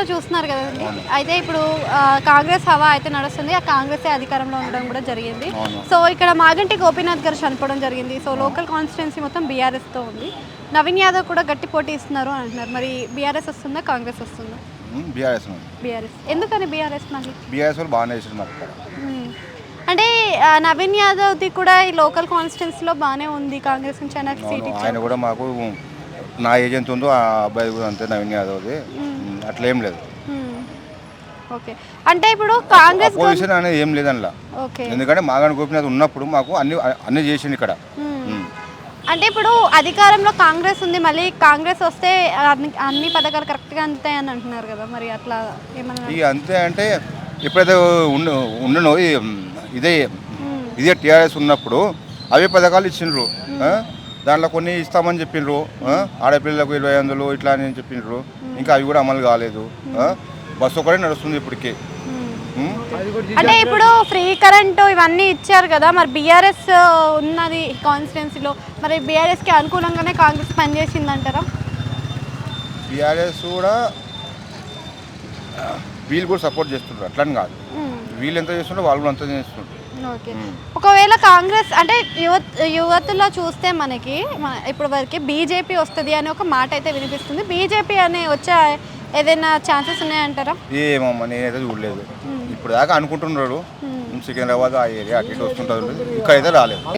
రాష్ట్రంలో చూస్తున్నారు కదండి. అయితే ఇప్పుడు కాంగ్రెస్ హవా అయితే నడుస్తుంది. ఆ కాంగ్రెసే అధికారంలో ఉండడం కూడా జరిగింది. సో ఇక్కడ మాగంటి గోపీనాథ్ గారు చనిపోవడం జరిగింది. సో లోకల్ కాన్స్టిట్యున్సీ మొత్తం బీఆర్ఎస్తో ఉంది. నవీన్ యాదవ్ కూడా గట్టి పోటీ ఇస్తున్నారు అని అంటున్నారు. మరి బీఆర్ఎస్ వస్తుందా, కాంగ్రెస్ వస్తుందా? BRS BRS. ఎందుకని బీఆర్ఎస్ మళ్ళీ? బీఆర్ఎస్ వాళ్ళు బాగానే చేసారు మాకు ఇక్కడ. అంటే నవీన్ యాదవ్ది కూడా ఈ లోకల్ కాన్స్టిట్యున్సీలో బాగానే ఉంది. కాంగ్రెస్ నుంచి ఆయనకు సీట్ ఇచ్చారు. ఆయన కూడా మాకు నా ఏజ్ ఎంత ఉందో ఆ అబ్బాయి కూడా అంతే నవీన్ యాదవ్ది. అట్లా ఏం లేదు. ఓకే. అంటే ఇప్పుడు కాంగ్రెస్ పొజిషన్ అనేది ఏం లేదు అందులో. ఓకే. ఎందుకంటే మాగంటి గోపీనాథ్ ఉన్నప్పుడు మాకు అన్ని చేసిండు ఇక్కడ. అంటే ఇప్పుడు అధికారంలో కాంగ్రెస్ ఉంది, మళ్ళీ కాంగ్రెస్ వస్తే అన్ని పథకాలు కరెక్ట్గా అందుతాయని అంటున్నారు కదా, మరి అట్లా ఏమన్నా? ఇక అంతే అంటే ఎప్పుడైతే ఉండను ఇదే టీఆర్ఎస్ ఉన్నప్పుడు అవే పథకాలు ఇచ్చిండ్రు. దాంట్లో కొన్ని ఇస్తామని చెప్పిండ్రు. ఆడపిల్లలకు 2500 ఇట్లా అని చెప్పిండ్రు. ఇంకా అవి కూడా అమలు కాలేదు. బస్సు ఒకటే నడుస్తుంది ఇప్పటికే. అంటే ఇప్పుడు ఫ్రీ కరెంటు ఇవన్నీ ఇచ్చారు కదా, మరి బీఆర్ఎస్ ఉన్నది కాన్స్టిట్యున్సీలో, మరి బీఆర్ఎస్కి అనుకూలంగానే కాంగ్రెస్ పనిచేసింది అంటారా? బీఆర్ఎస్ కూడా వీళ్ళు కూడా సపోర్ట్ చేస్తుంటారు, అట్లని కాదు. వీళ్ళు ఎంత చేస్తుంటారో వాళ్ళు కూడా అంత చేస్తుంటారు. ఓకే. ఒకవేళ కాంగ్రెస్ అంటే యువతలో చూస్తే మనకి ఇప్పుడు వరకు బీజేపీ వస్తుంది అని ఒక మాట అయితే వినిపిస్తుంది. బీజేపీ అనే వచ్చే ఏదైనా ఛాన్సెస్ ఉన్నాయంటారా? ఏమమ్మా నేనైతే చూడలేదు. ఇప్పుడు దాకా అనుకుంటున్నారు సికింద్రాబాద్ ఆ ఏరియా అటు ఇటు వస్తుంటారు, ఇక్కడైతే రాలేదు.